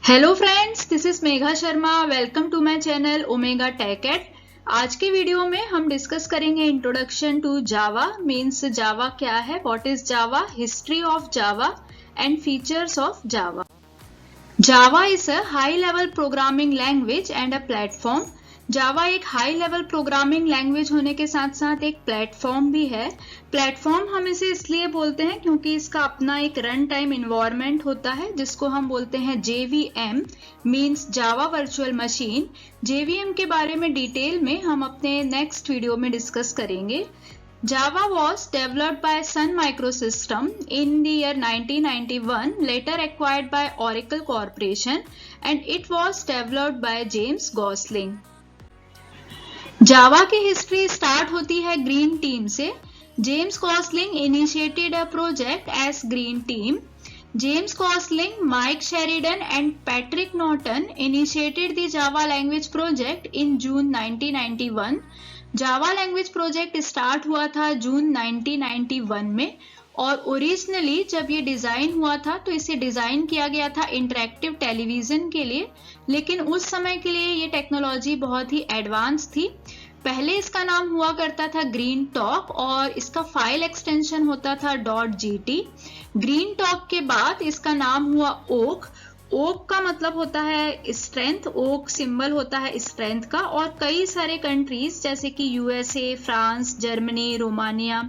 Hello friends, this is Megha Sharma. Welcome to my channel Omega Tech At. आज के video में हम डिस्कस करेंगे introduction to Java, means Java क्या है, what is Java, history of Java and features of Java. Java is a high level programming language and a platform. Java एक high level programming language होने के साथ साथ एक platform भी है। प्लेटफॉर्म हम इसे इसलिए बोलते हैं क्योंकि इसका अपना एक रन टाइम इन्वायरमेंट होता है जिसको हम बोलते हैं JVM, means Java virtual machine. JVM के बारे में डिटेल में हम अपने नेक्स्ट वीडियो में डिस्कस करेंगे। Java was developed by Sun Microsystems in the year 1991, later acquired by Oracle Corporation, and it was developed by James Gosling. Java की history start होती है ग्रीन टीम से। James Gosling initiated a project as green team. James Gosling, Mike Sheridan and Patrick Naughton initiated the Java language project in June 1991। Java language project start हुआ था जून 1991 में और originally जब ये design हुआ था तो इसे डिजाइन किया गया था इंटरैक्टिव टेलीविजन के लिए, लेकिन उस समय के लिए ये टेक्नोलॉजी बहुत ही एडवांस थी। पहले इसका नाम हुआ करता था ग्रीन टॉक और इसका फाइल एक्सटेंशन होता था .gt। ग्रीन टॉक के बाद इसका नाम हुआ ओक। ओक का मतलब होता है स्ट्रेंथ, ओक सिंबल होता है स्ट्रेंथ का। और कई सारे कंट्रीज जैसे कि USA, फ्रांस, जर्मनी, रोमानिया,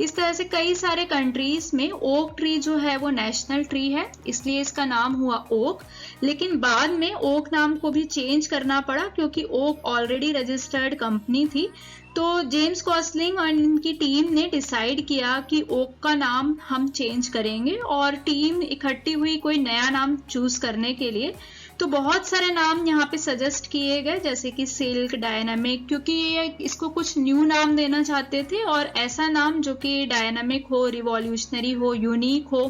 इस तरह से कई सारे कंट्रीज में ओक ट्री जो है वो नेशनल ट्री है, इसलिए इसका नाम हुआ ओक। लेकिन बाद में ओक नाम को भी चेंज करना पड़ा क्योंकि ओक ऑलरेडी रजिस्टर्ड कंपनी थी। तो जेम्स गॉसलिंग और इनकी टीम ने डिसाइड किया कि ओक का नाम हम चेंज करेंगे और टीम इकट्ठी हुई कोई नया नाम चूज करने के लिए। तो बहुत सारे नाम यहाँ पे सजेस्ट किए गए जैसे कि सिल्क, डायनामिक, क्योंकि ये इसको कुछ न्यू नाम देना चाहते थे और ऐसा नाम जो कि डायनामिक हो, रिवॉल्यूशनरी हो, यूनिक हो,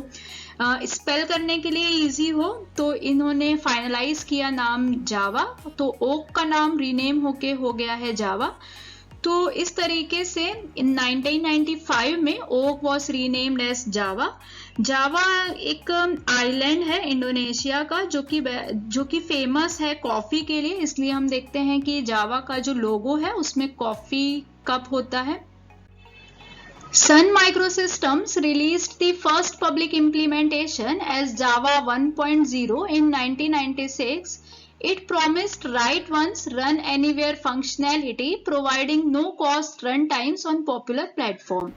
स्पेल करने के लिए इजी हो। तो इन्होंने फाइनलाइज किया नाम जावा। तो ओक का नाम रीनेम होके हो गया है जावा। तो इस तरीके से इन 1995 में ओक वॉज रीनेम्ड एज जावा। जावा एक आइलैंड है इंडोनेशिया का जो कि फेमस है कॉफी के लिए, इसलिए हम देखते हैं कि जावा का जो लोगो है उसमें कॉफी कप होता है। Sun Microsystems released the first public implementation as Java 1.0 in 1996. It promised write once, run anywhere functionality, providing no cost run times on popular platform.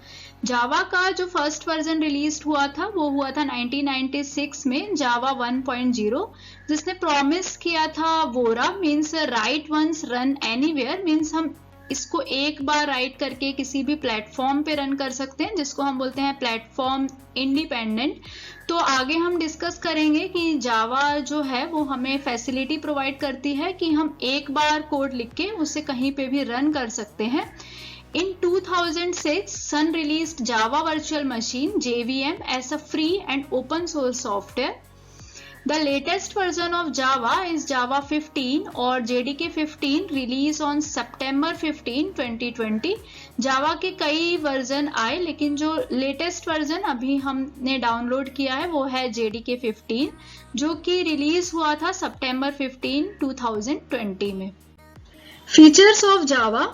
जावा का जो फर्स्ट वर्जन रिलीज हुआ था वो हुआ था 1996 में, जावा 1.0, जिसने प्रॉमिस किया था वोरा, means write once run anywhere, means हम इसको एक बार राइट करके किसी भी प्लेटफॉर्म पे रन कर सकते हैं, जिसको हम बोलते हैं प्लेटफॉर्म इंडिपेंडेंट। तो आगे हम डिस्कस करेंगे कि जावा जो है वो हमें फैसिलिटी प्रोवाइड करती है कि हम एक बार कोड लिख के उसे कहीं पे भी रन कर सकते हैं। In 2006, Sun released Java Virtual Machine (JVM) as a free and open source software. The latest version of Java is Java 15 और JDK 15 release on September 15, 2020. Java के कई वर्जन आए लेकिन जो लेटेस्ट वर्जन अभी हमने डाउनलोड किया है वो है JDK 15 जो कि रिलीज हुआ था September 15, 2020 में। Features of Java.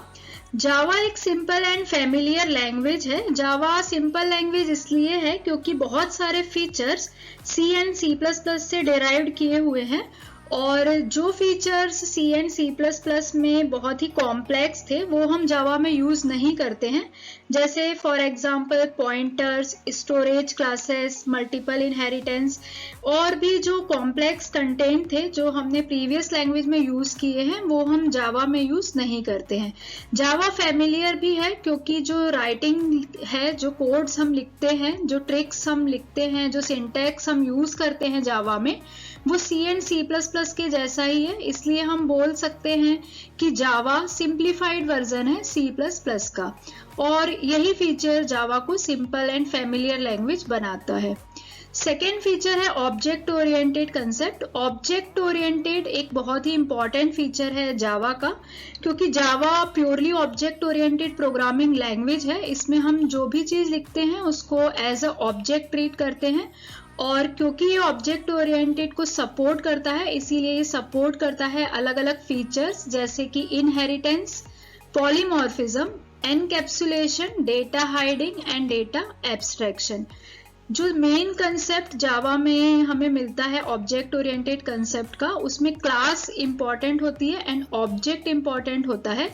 जावा एक सिंपल एंड फेमिलियर लैंग्वेज है। जावा सिंपल लैंग्वेज इसलिए है क्योंकि बहुत सारे फीचर्स C एंड C++ से डिराइव्ड किए हुए हैं और जो फीचर्स C एंड C++ में बहुत ही कॉम्प्लेक्स थे वो हम जावा में यूज नहीं करते हैं, जैसे for example pointers, storage classes, multiple inheritance और भी जो कॉम्प्लेक्स कंटेंट थे जो हमने प्रीवियस लैंग्वेज में यूज किए हैं वो हम जावा में यूज नहीं करते हैं। जावा फैमिलियर भी है क्योंकि जो राइटिंग है, जो कोड्स हम लिखते हैं, जो ट्रिक्स हम लिखते हैं, जो सिंटैक्स हम यूज करते हैं जावा में वो C एंड C++ के जैसा ही है, इसलिए हम बोल सकते हैं कि जावा सिंप्लीफाइड वर्जन है C++ का और यही फीचर जावा को सिंपल एंड फेमिलियर लैंग्वेज बनाता है। सेकेंड फीचर है object oriented concept. Object oriented एक बहुत ही इंपॉर्टेंट फीचर है जावा का क्योंकि Java purely object oriented programming language है। इसमें हम जो भी चीज लिखते हैं उसको एज अ ऑब्जेक्ट ट्रीट करते हैं और क्योंकि ये ऑब्जेक्ट ओरिएंटेड को सपोर्ट करता है, इसीलिए ये सपोर्ट करता है अलग अलग फीचर्स जैसे कि inheritance, polymorphism, encapsulation, data hiding and data abstraction. जो मेन कंसेप्ट जावा में हमें मिलता है ऑब्जेक्ट ओरिएंटेड कंसेप्ट का, उसमें क्लास इंपॉर्टेंट होती है एंड ऑब्जेक्ट इंपॉर्टेंट होता है।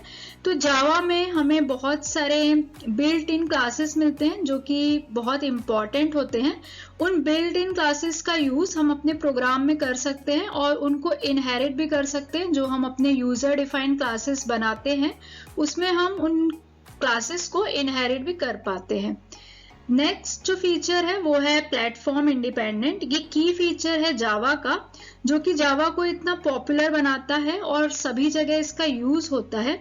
तो जावा में हमें बहुत सारे बिल्ट इन क्लासेस मिलते हैं जो कि बहुत इंपॉर्टेंट होते हैं। उन बिल्ट इन क्लासेस का यूज हम अपने प्रोग्राम में कर सकते हैं और उनको इनहेरिट भी कर सकते हैं। जो हम अपने यूजर डिफाइंड क्लासेस बनाते हैं उसमें हम उन क्लासेस को इनहेरिट भी कर पाते हैं। नेक्स्ट जो फीचर है वो है प्लेटफॉर्म इंडिपेंडेंट। ये की फीचर है जावा का, जो कि जावा को इतना पॉपुलर बनाता है और सभी जगह इसका यूज होता है।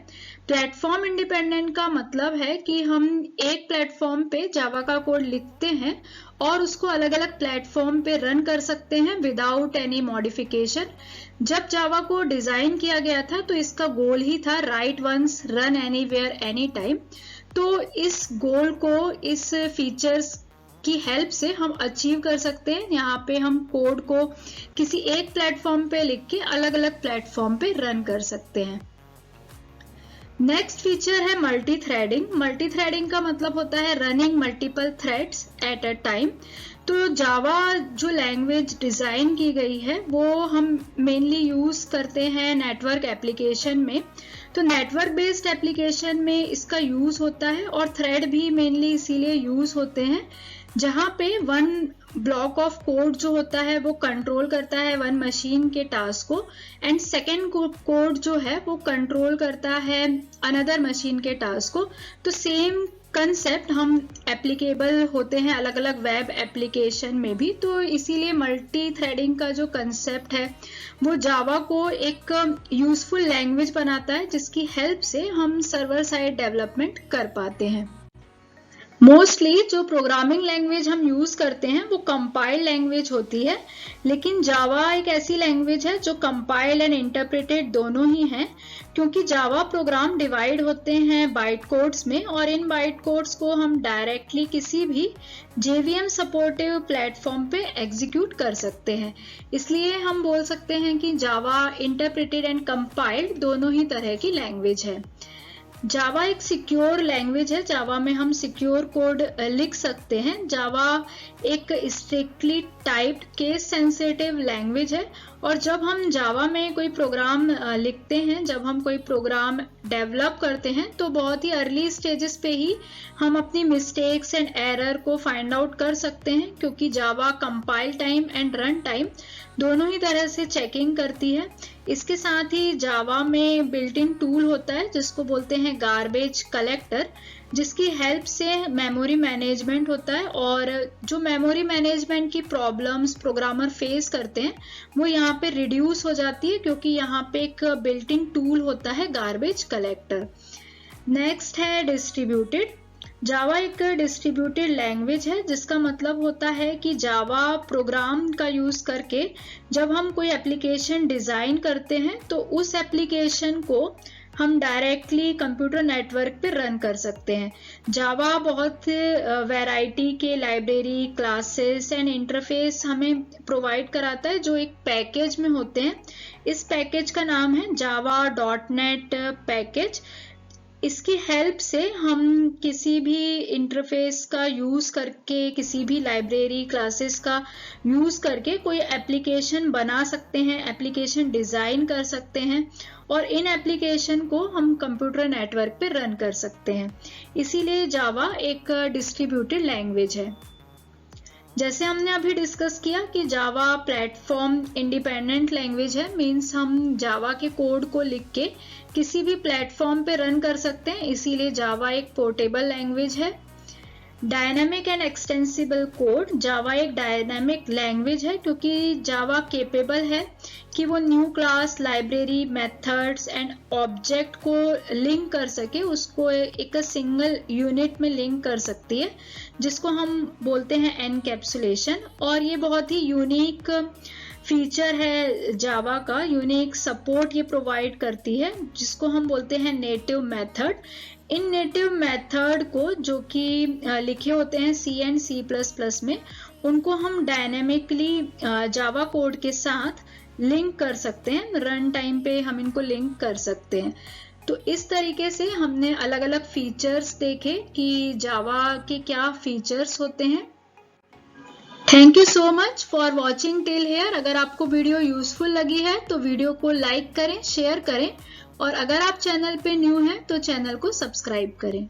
प्लेटफॉर्म इंडिपेंडेंट का मतलब है कि हम एक प्लेटफॉर्म पे जावा का कोड लिखते हैं और उसको अलग अलग प्लेटफॉर्म पे रन कर सकते हैं विदाउट एनी मॉडिफिकेशन। जब जावा को डिजाइन किया गया था तो इसका गोल ही था write once run anywhere any time. तो इस गोल को इस फीचर्स की हेल्प से हम अचीव कर सकते हैं। यहाँ पे हम कोड को किसी एक प्लेटफॉर्म पे लिख के अलग अलग प्लेटफॉर्म पे रन कर सकते हैं। नेक्स्ट फीचर है मल्टी थ्रेडिंग। मल्टी थ्रेडिंग का मतलब होता है running multiple threads at a time. तो जावा जो लैंग्वेज डिजाइन की गई है वो हम मेनली यूज करते हैं नेटवर्क एप्लीकेशन में। तो नेटवर्क बेस्ड एप्लीकेशन में इसका यूज होता है और थ्रेड भी मेनली इसीलिए यूज होते हैं जहां पे वन ब्लॉक ऑफ कोड जो होता है वो कंट्रोल करता है वन मशीन के टास्क को एंड सेकेंड कोड जो है वो कंट्रोल करता है अनदर मशीन के टास्क को। तो सेम कंसेप्ट हम एप्लीकेबल होते हैं अलग अलग वेब एप्लीकेशन में भी। तो इसीलिए मल्टी थ्रेडिंग का जो कंसेप्ट है वो जावा को एक यूजफुल लैंग्वेज बनाता है जिसकी हेल्प से हम सर्वर साइड डेवलपमेंट कर पाते हैं। मोस्टली जो प्रोग्रामिंग लैंग्वेज हम यूज करते हैं वो कंपाइल्ड लैंग्वेज होती है, लेकिन जावा एक ऐसी लैंग्वेज है जो कंपाइल्ड एंड इंटरप्रेटेड दोनों ही हैं, क्योंकि जावा प्रोग्राम डिवाइड होते हैं बाइट कोड्स में और इन बाइट कोड्स को हम डायरेक्टली किसी भी JVM सपोर्टिव प्लेटफॉर्म पे एग्जीक्यूट कर सकते हैं। इसलिए हम बोल सकते हैं कि जावा इंटरप्रेटेड एंड कंपाइल्ड दोनों ही तरह की लैंग्वेज है। जावा एक सिक्योर लैंग्वेज है। जावा में हम सिक्योर कोड लिख सकते हैं। जावा एक strictly typed case sensitive language है और जब हम जावा में कोई प्रोग्राम लिखते हैं, जब हम कोई प्रोग्राम डेवलप करते हैं तो बहुत ही अर्ली स्टेजेस पे ही हम अपनी मिस्टेक्स एंड एरर को फाइंड आउट कर सकते हैं, क्योंकि Java compile time and run time दोनों ही तरह से चेकिंग करती है। इसके साथ ही जावा में बिल्ट इन टूल होता है जिसको बोलते हैं गार्बेज कलेक्टर, जिसकी हेल्प से मेमोरी मैनेजमेंट होता है और जो मेमोरी मैनेजमेंट की प्रॉब्लम्स प्रोग्रामर फेस करते हैं वो यहाँ पे रिड्यूस हो जाती है, क्योंकि यहाँ पे एक बिल्ट इन टूल होता है गार्बेज कलेक्टर। नेक्स्ट है डिस्ट्रीब्यूटेड। जावा एक डिस्ट्रीब्यूटेड लैंग्वेज है जिसका मतलब होता है कि जावा प्रोग्राम का यूज करके जब हम कोई एप्लीकेशन डिजाइन करते हैं तो उस एप्लीकेशन को हम डायरेक्टली कंप्यूटर नेटवर्क पे रन कर सकते हैं। जावा बहुत वैरायटी के लाइब्रेरी, क्लासेस एंड इंटरफेस हमें प्रोवाइड कराता है जो एक पैकेज में होते हैं। इस पैकेज का नाम है java.net पैकेज। इसकी हेल्प से हम किसी भी इंटरफेस का यूज करके, किसी भी लाइब्रेरी, क्लासेस का यूज करके कोई एप्लीकेशन बना सकते हैं, एप्लीकेशन डिजाइन कर सकते हैं और इन एप्लीकेशन को हम कंप्यूटर नेटवर्क पे रन कर सकते हैं। इसीलिए जावा एक डिस्ट्रीब्यूटेड लैंग्वेज है। जैसे हमने अभी डिस्कस किया कि जावा प्लेटफॉर्म इंडिपेंडेंट लैंग्वेज है, मीन्स हम जावा के कोड को लिख के किसी भी प्लेटफॉर्म पे रन कर सकते हैं, इसीलिए जावा एक पोर्टेबल लैंग्वेज है। Dynamic and extensible code. Java एक डायनामिक लैंग्वेज है क्योंकि जावा केपेबल है कि वो new class, library, methods and object को लिंक कर सके, उसको एक सिंगल यूनिट में लिंक कर सकती है, जिसको हम बोलते हैं एनकैप्सुलेशन। और ये बहुत ही यूनिक फीचर है जावा का, यूनिक सपोर्ट ये प्रोवाइड करती है, जिसको हम बोलते हैं native method. In native method को जो कि लिखे होते हैं C एंड C++ में, उनको हम डायनेमिकली जावा कोड के साथ लिंक कर सकते हैं, रन टाइम पे हम इनको लिंक कर सकते हैं। तो इस तरीके से हमने अलग अलग फीचर्स देखे कि जावा के क्या फीचर्स होते हैं। Thank you so much for watching till here. अगर आपको वीडियो यूजफुल लगी है तो वीडियो को लाइक करें, शेयर करें, और अगर आप चैनल पे न्यू हैं तो चैनल को सब्सक्राइब करें।